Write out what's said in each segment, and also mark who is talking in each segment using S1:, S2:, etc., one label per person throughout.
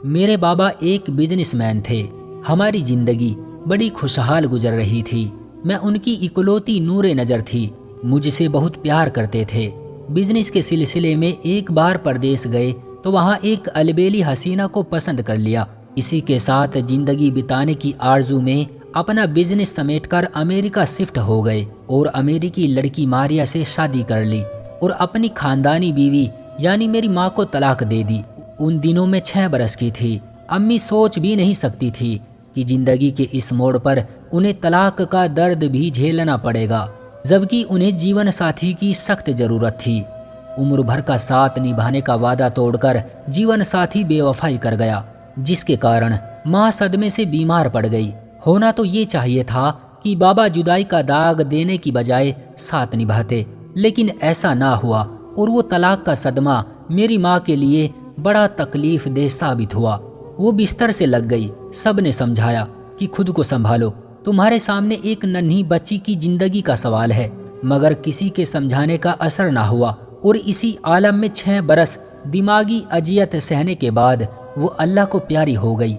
S1: मेरे बाबा एक बिजनेसमैन थे। हमारी जिंदगी बड़ी खुशहाल गुजर रही थी। मैं उनकी इकलौती नूरे नज़र थी। मुझसे बहुत प्यार करते थे। बिजनेस के सिलसिले में एक बार परदेश गए तो वहाँ एक अलबेली हसीना को पसंद कर लिया। इसी के साथ जिंदगी बिताने की आरजू में अपना बिजनेस समेटकर अमेरिका शिफ्ट हो गए और अमेरिकी लड़की मारिया से शादी कर ली और अपनी खानदानी बीवी यानी मेरी माँ को तलाक दे दी। उन दिनों में 6 बरस की थी। अम्मी सोच भी नहीं सकती थी कि जिंदगी के इस मोड़ पर उन्हें तलाक का दर्द भी झेलना पड़ेगा, जबकि उन्हें जीवन साथी की सख्त जरूरत थी। उम्र भर का साथ निभाने का वादा तोड़कर जीवन साथी बेवफाई कर गया, जिसके कारण माँ सदमे से बीमार पड़ गई। होना तो ये चाहिए था कि बाबा जुदाई का दाग देने की बजाय साथ निभाते, लेकिन ऐसा ना हुआ और वो तलाक का सदमा मेरी माँ के लिए बड़ा तकलीफ देह साबित हुआ। वो बिस्तर से लग गई। सब ने समझाया कि खुद को संभालो, तुम्हारे सामने एक नन्ही बच्ची की जिंदगी का सवाल है, मगर किसी के समझाने का असर ना हुआ और इसी आलम में 6 बरस दिमागी अजियत सहने के बाद वो अल्लाह को प्यारी हो गई।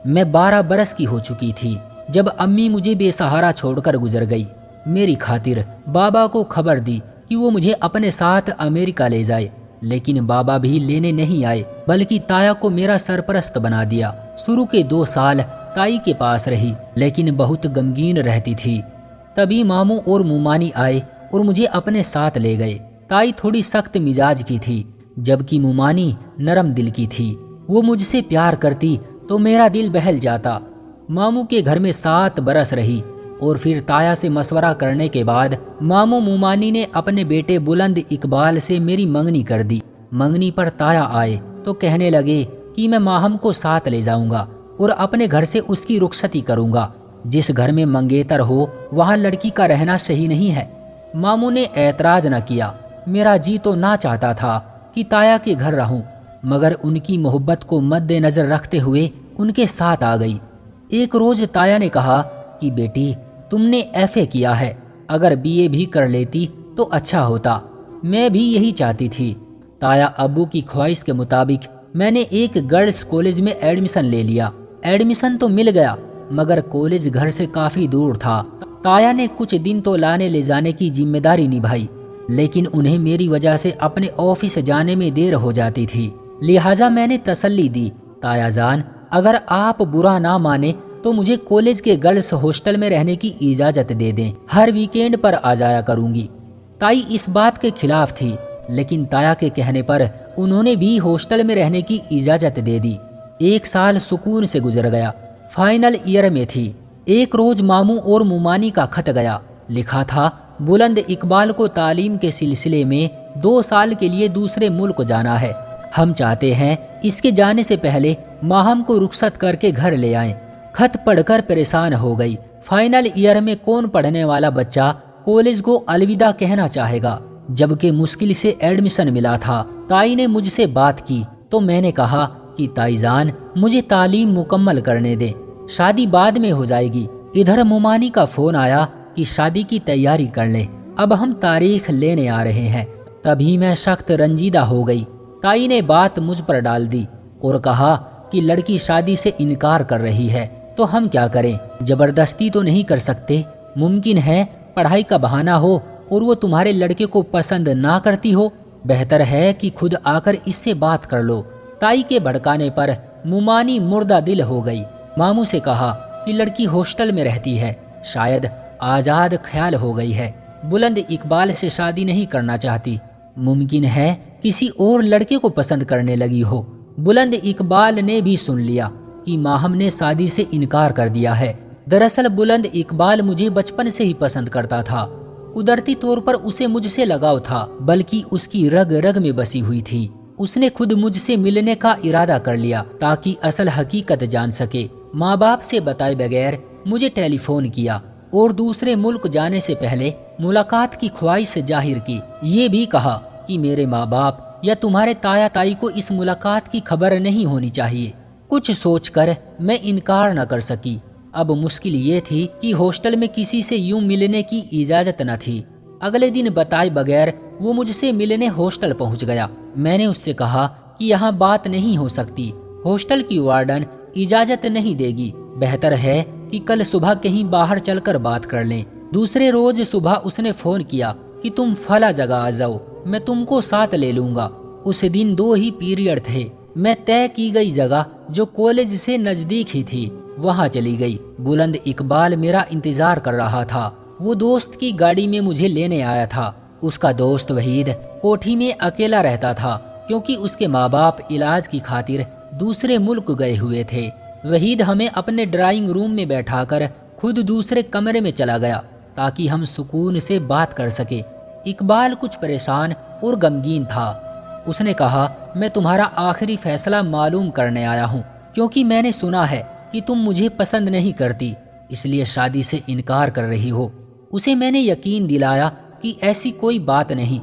S1: मैं 12 बरस की हो चुकी थी जब अम्मी मुझे बेसहारा छोड़कर गुजर गई। मेरी खातिर बाबा को खबर दी कि वो मुझे अपने साथ अमेरिका ले जाए, लेकिन बाबा भी लेने नहीं आए, बल्कि ताया को मेरा सरपरस्त बना दिया। शुरू के 2 साल ताई के पास रही, लेकिन बहुत गमगीन रहती थी। तभी मामू और मुमानी आए और मुझे अपने साथ ले गए। ताई थोड़ी सख्त मिजाज की थी, जबकि मुमानी नरम दिल की थी। वो मुझसे प्यार करती तो मेरा दिल बहल जाता। मामू के घर में 7 बरस रही और फिर ताया से मशवरा करने के बाद मामू मुमानी ने अपने बेटे बुलंद इकबाल से मेरी मंगनी कर दी। मंगनी पर ताया आए तो कहने लगे कि मैं माहम को साथ ले जाऊंगा और अपने घर से उसकी रुखसती करूंगा। जिस घर में मंगेतर हो वहाँ लड़की का रहना सही नहीं है। मामू ने ऐतराज न किया। मेरा जी तो ना चाहता था कि ताया के घर रहूं, मगर उनकी मोहब्बत को मद्देनजर रखते हुए उनके साथ आ गई। एक रोज ताया ने कहा कि बेटी, तुमने एफए किया है, अगर बीए भी कर लेती तो अच्छा होता। मैं भी यही चाहती थी। ताया अब्बू की ख्वाहिश के मुताबिक मैंने एक गर्ल्स कॉलेज में एडमिशन ले लिया। एडमिशन तो मिल गया, मगर कॉलेज घर से काफी दूर था। ताया ने कुछ दिन तो लाने ले जाने की जिम्मेदारी निभाई, लेकिन उन्हें मेरी वजह से अपने ऑफिस जाने में देर हो जाती थी। लिहाजा मैंने तसल्ली दी, ताया जान, अगर आप बुरा ना माने तो मुझे कॉलेज के गर्ल्स हॉस्टल में रहने की इजाजत दे दें। हर वीकेंड पर आ जाया करूंगी। ताई इस बात के खिलाफ थी, लेकिन ताया के कहने पर उन्होंने भी हॉस्टल में रहने की इजाजत दे दी। 1 साल सुकून से गुजर गया। फाइनल ईयर में थी। एक रोज मामू और मुमानी का खत गया। लिखा था, बुलंद इकबाल को तालीम के सिलसिले में 2 साल के लिए दूसरे मुल्क जाना है। हम चाहते हैं इसके जाने से पहले माहम को रुखसत करके घर ले आएं। खत पढ़कर परेशान हो गई। फाइनल ईयर में कौन पढ़ने वाला बच्चा कॉलेज को अलविदा कहना चाहेगा, जबकि मुश्किल से एडमिशन मिला था। ताई ने मुझसे बात की तो मैंने कहा कि ताईजान, मुझे तालीम मुकम्मल करने दे, शादी बाद में हो जाएगी। इधर मुमानी का फोन आया कि शादी की तैयारी कर ले, अब हम तारीख लेने आ रहे हैं। तभी मैं सख्त रंजीदा हो गई। ताई ने बात मुझ पर डाल दी और कहा कि लड़की शादी से इनकार कर रही है, तो हम क्या करें? जबरदस्ती तो नहीं कर सकते। मुमकिन है पढ़ाई का बहाना हो और वो तुम्हारे लड़के को पसंद ना करती हो। बेहतर है कि खुद आकर इससे बात कर लो। ताई के भड़काने पर मुमानी मुर्दा दिल हो गई। मामू से कहा कि लड़की हॉस्टल में रहती है, शायद आजाद ख्याल हो गई है, बुलंद इकबाल से शादी नहीं करना चाहती। मुमकिन है किसी और लड़के को पसंद करने लगी हो। बुलंद इकबाल ने भी सुन लिया कि माहम ने शादी से इनकार कर दिया है। दरअसल बुलंद इकबाल मुझे बचपन से ही पसंद करता था। कुदरती तौर पर उसे मुझसे लगाव था, बल्कि उसकी रग रग में बसी हुई थी। उसने खुद मुझसे मिलने का इरादा कर लिया ताकि असल हकीकत जान सके। माँ बाप से बताए बगैर मुझे टेलीफोन किया और दूसरे मुल्क जाने से पहले मुलाकात की ख्वाहिश जाहिर की। ये भी कहा कि मेरे माँ बाप या तुम्हारे ताया ताई को इस मुलाकात की खबर नहीं होनी चाहिए। कुछ सोचकर मैं इनकार न कर सकी। अब मुश्किल ये थी कि हॉस्टल में किसी से यूं मिलने की इजाजत न थी। अगले दिन बताए बगैर वो मुझसे मिलने हॉस्टल पहुंच गया। मैंने उससे कहा कि यहाँ बात नहीं हो सकती, हॉस्टल की वार्डन इजाजत नहीं देगी। बेहतर है कि कल सुबह कहीं बाहर चलकर बात कर लें। दूसरे रोज सुबह उसने फोन किया कि तुम फला जगह आ जाओ, मैं तुमको साथ ले लूंगा। उस दिन 2 ही पीरियड थे। मैं तय की गई जगह जो कॉलेज से नजदीक ही थी वहां चली गई। बुलंद इकबाल मेरा इंतजार कर रहा था। वो दोस्त की गाड़ी में मुझे लेने आया था। उसका दोस्त वहीद कोठी में अकेला रहता था क्योंकि उसके माँ बाप इलाज की खातिर दूसरे मुल्क गए हुए थे। वहीद हमें अपने ड्राइंग रूम में बैठाकर खुद दूसरे कमरे में चला गया ताकि हम सुकून से बात कर सके। इकबाल कुछ परेशान और गमगीन था। उसने कहा, मैं तुम्हारा आखिरी फैसला मालूम करने आया हूँ क्योंकि मैंने सुना है कि तुम मुझे पसंद नहीं करती, इसलिए शादी से इनकार कर रही हो। उसे मैंने यकीन दिलाया कि ऐसी कोई बात नहीं,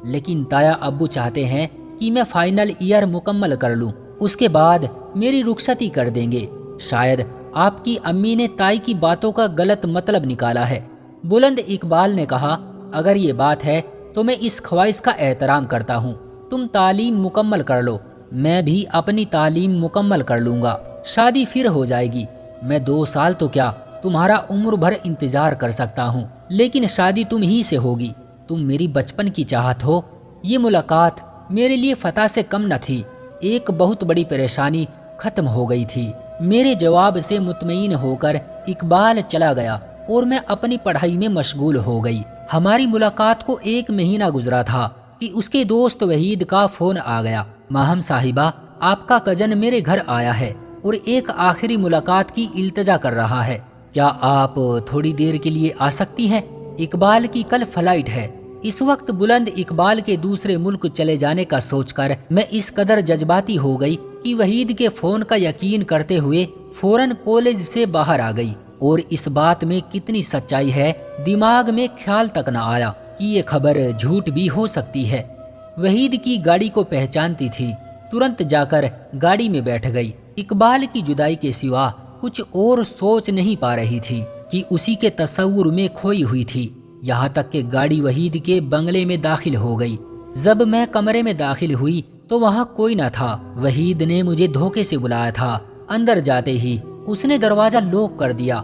S1: लेकिन ताया अब्बू चाहते हैं कि मैं फाइनल ईयर मुकम्मल कर लूं, उसके बाद मेरी रुखसती कर देंगे। शायद आपकी अम्मी ने ताई की बातों का गलत मतलब निकाला है। बुलंद इकबाल ने कहा, अगर ये बात है तो मैं इस ख्वाहिश का एहतराम करता हूँ। तुम तालीम मुकम्मल कर लो, मैं भी अपनी तालीम मुकम्मल कर लूँगा। शादी फिर हो जाएगी। मैं 2 साल तो क्या, तुम्हारा उम्र भर इंतजार कर सकता हूँ, लेकिन शादी तुम ही से होगी। तुम मेरी बचपन की चाहत हो। ये मुलाकात मेरे लिए फतह से कम न थी। एक बहुत बड़ी परेशानी खत्म हो गई थी। मेरे जवाब से मुतमईन होकर इकबाल चला गया और मैं अपनी पढ़ाई में मशगूल हो गई। हमारी मुलाकात को 1 महीना गुजरा था कि उसके दोस्त वहीद का फोन आ गया। माहम साहिबा, आपका कजन मेरे घर आया है और एक आखिरी मुलाकात की इल्तजा कर रहा है। क्या आप थोड़ी देर के लिए आ सकती हैं? इकबाल की कल फ्लाइट है। इस वक्त बुलंद इकबाल के दूसरे मुल्क चले जाने का सोचकर मैं इस कदर जज्बाती हो गई कि वहीद के फोन का यकीन करते हुए फौरन कॉलेज से बाहर आ गई। और इस बात में कितनी सच्चाई है, दिमाग में ख्याल तक न आया कि ये खबर झूठ भी हो सकती है। वहीद की गाड़ी को पहचानती थी, तुरंत जाकर गाड़ी में बैठ गई। इकबाल की जुदाई के सिवा कुछ और सोच नहीं पा रही थी कि उसी के तस्वुर में खोई हुई थी। यहाँ तक कि गाड़ी वहीद के बंगले में दाखिल हो गई। जब मैं कमरे में दाखिल हुई तो वहाँ कोई न था। वहीद ने मुझे धोखे से बुलाया था। अंदर जाते ही उसने दरवाजा लॉक कर दिया।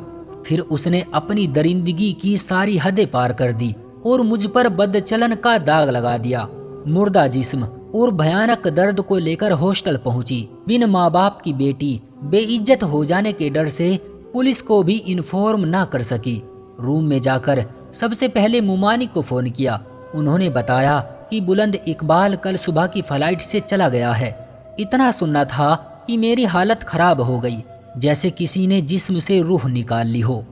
S1: फिर उसने अपनी दरिंदगी की सारी हदें पार कर दी और मुझ पर बदचलन का दाग लगा दिया। मुर्दा जिस्म और भयानक दर्द को लेकर हॉस्टल पहुंची। बिन माँ बाप की बेटी बेइज्जत हो जाने के डर से पुलिस को भी इन्फॉर्म ना कर सकी। रूम में जाकर सबसे पहले मुमानी को फोन किया। उन्होंने बताया कि बुलंद इकबाल कल सुबह की फ्लाइट से चला गया है। इतना सुनना था कि मेरी हालत खराब हो गई, जैसे किसी ने जिस्म से रूह निकाल ली हो।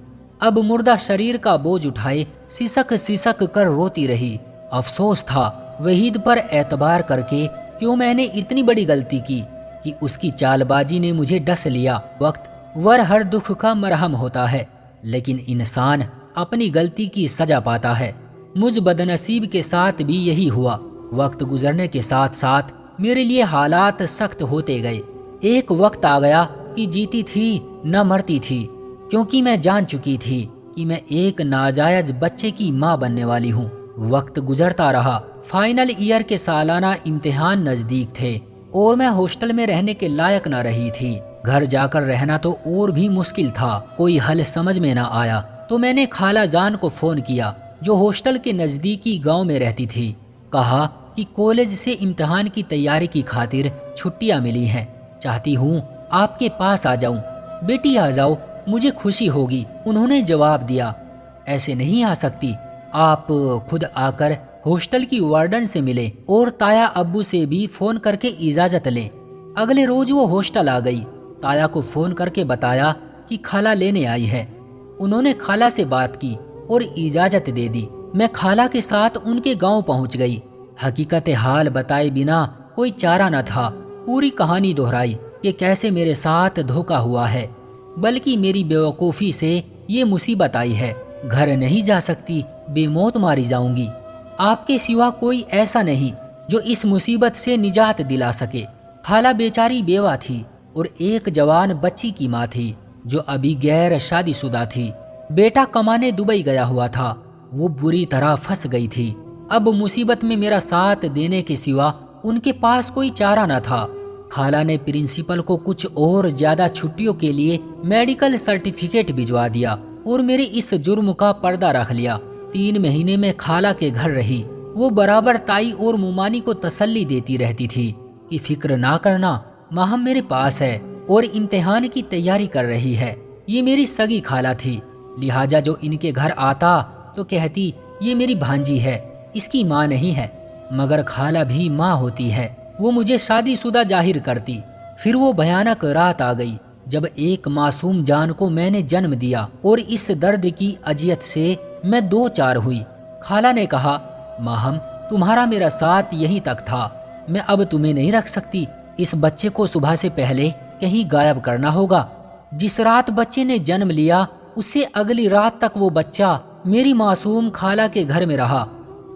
S1: अब मुर्दा शरीर का बोझ उठाए सिसक सिसक कर रोती रही। अफसोस था वहीद पर एतबार करके क्यों मैंने इतनी बड़ी गलती की कि उसकी चालबाजी ने मुझे डस लिया। वक्त वर हर दुख का मरहम होता है, लेकिन इंसान अपनी गलती की सजा पाता है। मुझ बदनसीब के साथ भी यही हुआ। वक्त गुजरने के साथ साथ मेरे लिए हालात सख्त होते गए। एक वक्त आ गया कि जीती थी न मरती थी, क्योंकि मैं जान चुकी थी कि मैं एक नाजायज बच्चे की माँ बनने वाली हूँ। वक्त गुजरता रहा। फाइनल ईयर के सालाना इम्तिहान नजदीक थे और मैं हॉस्टल में रहने के लायक न रही थी। घर जाकर रहना तो और भी मुश्किल था। कोई हल समझ में न आया तो मैंने खाला जान को फोन किया, जो हॉस्टल के नजदीकी गांव में रहती थी। कहा कि कॉलेज से इम्तिहान की तैयारी की खातिर छुट्टियां मिली हैं, चाहती हूँ आपके पास आ जाऊं। बेटी आ जाओ, मुझे खुशी होगी। उन्होंने जवाब दिया, ऐसे नहीं आ सकती, आप खुद आकर हॉस्टल की वार्डन से मिले और ताया अब्बू से भी फोन करके इजाजत लें। अगले रोज वो हॉस्टल आ गई। ताया को फोन करके बताया कि खाला लेने आई है। उन्होंने खाला से बात की और इजाजत दे दी। मैं खाला के साथ उनके गांव पहुंच गई। हकीकत हाल बताए बिना कोई चारा न था। पूरी कहानी दोहराई कि कैसे मेरे साथ धोखा हुआ है, बल्कि मेरी बेवकूफ़ी से ये मुसीबत आई है। घर नहीं जा सकती, बेमौत मारी जाऊंगी। आपके सिवा कोई ऐसा नहीं जो इस मुसीबत से निजात दिला सके। खाला बेचारी बेवा थी और एक जवान बच्ची की माँ थी जो अभी गैर शादीशुदा थी। बेटा कमाने दुबई गया हुआ था। वो बुरी तरह फंस गई थी। अब मुसीबत में मेरा साथ देने के सिवा उनके पास कोई चारा न था। खाला ने प्रिंसिपल को कुछ और ज्यादा छुट्टियों के लिए मेडिकल सर्टिफिकेट भिजवा दिया और मेरे इस जुर्म का पर्दा रख लिया। 3 महीने में खाला के घर रही। वो बराबर ताई और मुमानी को तसल्ली देती रहती थी कि फिक्र ना करना, माहम मेरे पास है और इम्तिहान की तैयारी कर रही है। ये मेरी सगी खाला थी, लिहाजा जो इनके घर आता तो कहती ये मेरी भांजी है, इसकी माँ नहीं है। मगर खाला भी माँ होती है। वो मुझे शादीशुदा जाहिर करती। फिर वो भयानक रात आ गई जब एक मासूम जान को मैंने जन्म दिया और इस दर्द की अजियत से मैं 2-4 हुई। खाला ने कहा, माहम तुम्हारा मेरा साथ यहीं तक था, मैं अब तुम्हें नहीं रख सकती। इस बच्चे को सुबह से पहले कहीं गायब करना होगा। जिस रात बच्चे ने जन्म लिया उससे अगली रात तक वो बच्चा मेरी मासूम खाला के घर में रहा।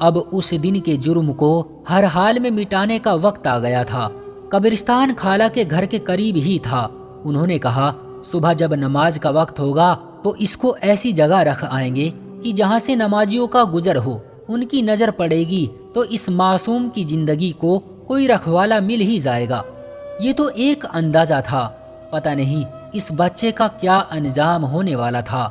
S1: अब उस दिन के जुर्म को हर हाल में मिटाने का वक्त आ गया था। कब्रिस्तान खाला के घर के करीब ही था। उन्होंने कहा, सुबह जब नमाज का वक्त होगा तो इसको ऐसी जगह रख आएंगे कि जहाँ से नमाजियों का गुजर हो। उनकी नजर पड़ेगी तो इस मासूम की जिंदगी को कोई रखवाला मिल ही जाएगा। ये तो एक अंदाजा था, पता नहीं इस बच्चे का क्या अंजाम होने वाला था।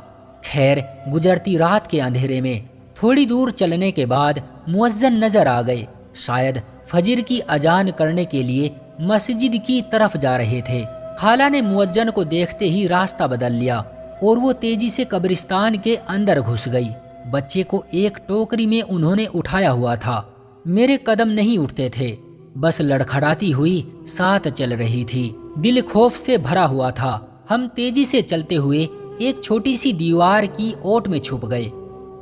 S1: खैर, गुजरती रात के अंधेरे में थोड़ी दूर चलने के बाद मुअज्जिन नजर आ गए। शायद फजर की अजान करने के लिए मस्जिद की तरफ जा रहे थे। खाला ने मुअज्जिन को देखते ही रास्ता बदल लिया और वो तेजी से कब्रिस्तान के अंदर घुस गई। बच्चे को एक टोकरी में उन्होंने उठाया हुआ था। मेरे कदम नहीं उठते थे, बस लड़खड़ाती हुई साथ चल रही थी। दिल खौफ से भरा हुआ था। हम तेजी से चलते हुए एक छोटी सी दीवार की ओट में छुप गए।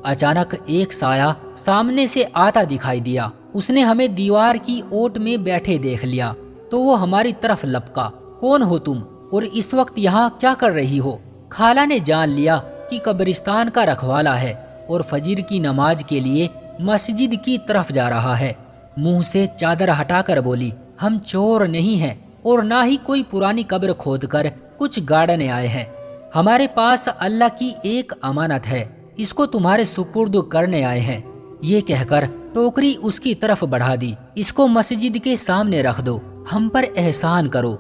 S1: अचानक एक साया सामने से आता दिखाई दिया। उसने हमें दीवार की ओट में बैठे देख लिया तो वो हमारी तरफ लपका। कौन हो तुम और इस वक्त यहाँ क्या कर रही हो? खाला ने जान लिया कि कब्रिस्तान का रखवाला है और फजर की नमाज के लिए मस्जिद की तरफ जा रहा है। मुंह से चादर हटाकर बोली, हम चोर नहीं हैं और ना ही कोई पुरानी कब्र खोदकर कुछ गाड़ने आए हैं। हमारे पास अल्लाह की एक अमानत है, इसको तुम्हारे सुपुर्द करने आए हैं। ये कहकर टोकरी उसकी तरफ बढ़ा दी। इसको मस्जिद के सामने रख दो, हम पर एहसान करो।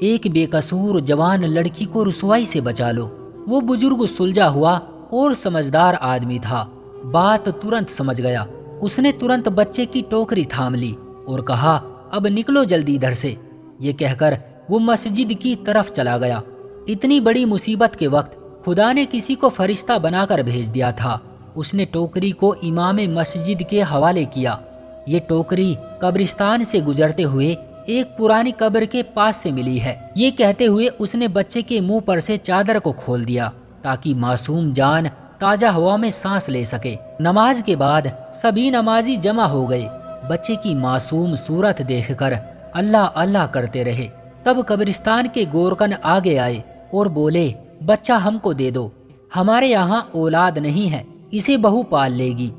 S1: एक बेकसूर जवान लड़की को रुसवाई से बचा लो। वो बुजुर्ग सुलझा हुआ और समझदार आदमी था, बात तुरंत समझ गया। उसने तुरंत बच्चे की टोकरी थाम ली और कहा, अब निकलो जल्दी इधर से। ये कहकर वो मस्जिद की तरफ चला गया। इतनी बड़ी मुसीबत के वक्त खुदा ने किसी को फरिश्ता बनाकर भेज दिया था। उसने टोकरी को इमाम मस्जिद के हवाले किया। ये टोकरी कब्रिस्तान से गुजरते हुए एक पुरानी कब्र के पास से मिली है। ये कहते हुए उसने बच्चे के मुंह पर से चादर को खोल दिया ताकि मासूम जान ताजा हवा में सांस ले सके। नमाज के बाद सभी नमाजी जमा हो गए। बच्चे की मासूम सूरत देखकर अल्लाह अल्लाह करते रहे। तब कब्रिस्तान के गोरकन आगे आए और बोले, बच्चा हमको दे दो, हमारे यहाँ औलाद नहीं है, इसे बहू पाल लेगी।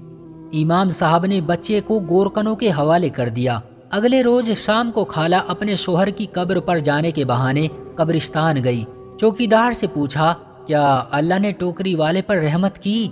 S1: इमाम साहब ने बच्चे को गोरकनों के हवाले कर दिया। अगले रोज शाम को खाला अपने शोहर की कब्र पर जाने के बहाने कब्रिस्तान गई। चौकीदार से पूछा, क्या अल्लाह ने टोकरी वाले पर रहमत की?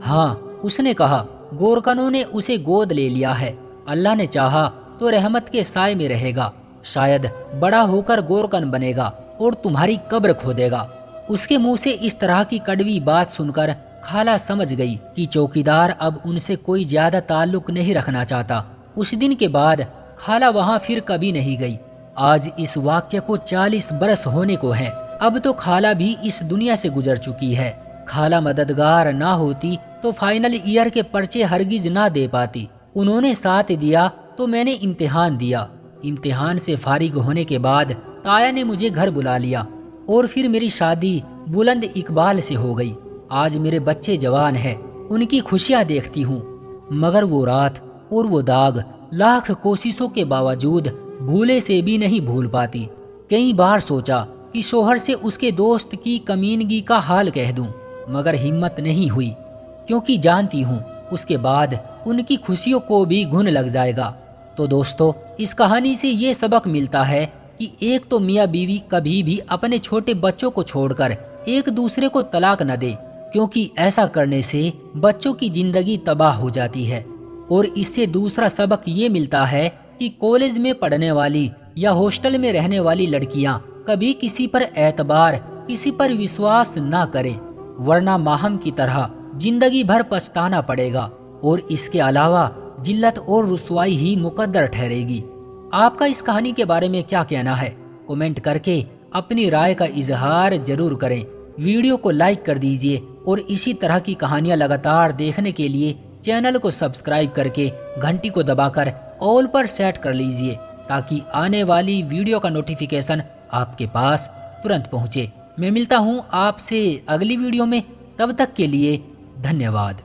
S1: हाँ, उसने कहा। गोरकनों ने उसे गोद ले लिया है। अल्लाह ने चाहा तो रहमत के साए में रहेगा। शायद बड़ा होकर गोरकन बनेगा और तुम्हारी कब्र खोदेगा। उसके मुंह से इस तरह की कड़वी बात सुनकर खाला समझ गई कि चौकीदार अब उनसे कोई ज्यादा ताल्लुक नहीं रखना चाहता। उस दिन के बाद खाला वहां फिर कभी नहीं गई। आज इस वाक्य को 40 बरस होने को है। अब तो खाला भी इस दुनिया से गुजर चुकी है। खाला मददगार ना होती तो फाइनल ईयर के पर्चे हरगिज ना दे पाती। उन्होंने साथ दिया तो मैंने इम्तिहान दिया। इम्तिहान से फारिग होने के बाद ताया ने मुझे घर बुला लिया और फिर मेरी शादी बुलंद इकबाल से हो गई। आज मेरे बच्चे जवान हैं, उनकी खुशियां देखती हूँ। मगर वो रात और वो दाग लाख कोशिशों के बावजूद भूले से भी नहीं भूल पाती। कई बार सोचा कि शोहर से उसके दोस्त की कमीनगी का हाल कह दूं, मगर हिम्मत नहीं हुई, क्योंकि जानती हूँ उसके बाद उनकी खुशियों को भी घुन लग जाएगा। तो दोस्तों, इस कहानी से ये सबक मिलता है कि एक तो मियाँ बीवी कभी भी अपने छोटे बच्चों को छोड़कर एक दूसरे को तलाक न दे, क्योंकि ऐसा करने से बच्चों की जिंदगी तबाह हो जाती है। और इससे दूसरा सबक ये मिलता है कि कॉलेज में पढ़ने वाली या हॉस्टल में रहने वाली लड़कियां कभी किसी पर एतबार, किसी पर विश्वास ना करें, वरना माहम की तरह जिंदगी भर पछताना पड़ेगा और इसके अलावा जिल्लत और रुसवाई ही मुकद्दर ठहरेगी। आपका इस कहानी के बारे में क्या कहना है? कमेंट करके अपनी राय का इजहार जरूर करें। वीडियो को लाइक कर दीजिए और इसी तरह की कहानियां लगातार देखने के लिए चैनल को सब्सक्राइब करके घंटी को दबाकर ऑल पर सेट कर लीजिए, ताकि आने वाली वीडियो का नोटिफिकेशन आपके पास तुरंत पहुंचे। मैं मिलता हूं आपसे अगली वीडियो में, तब तक के लिए धन्यवाद।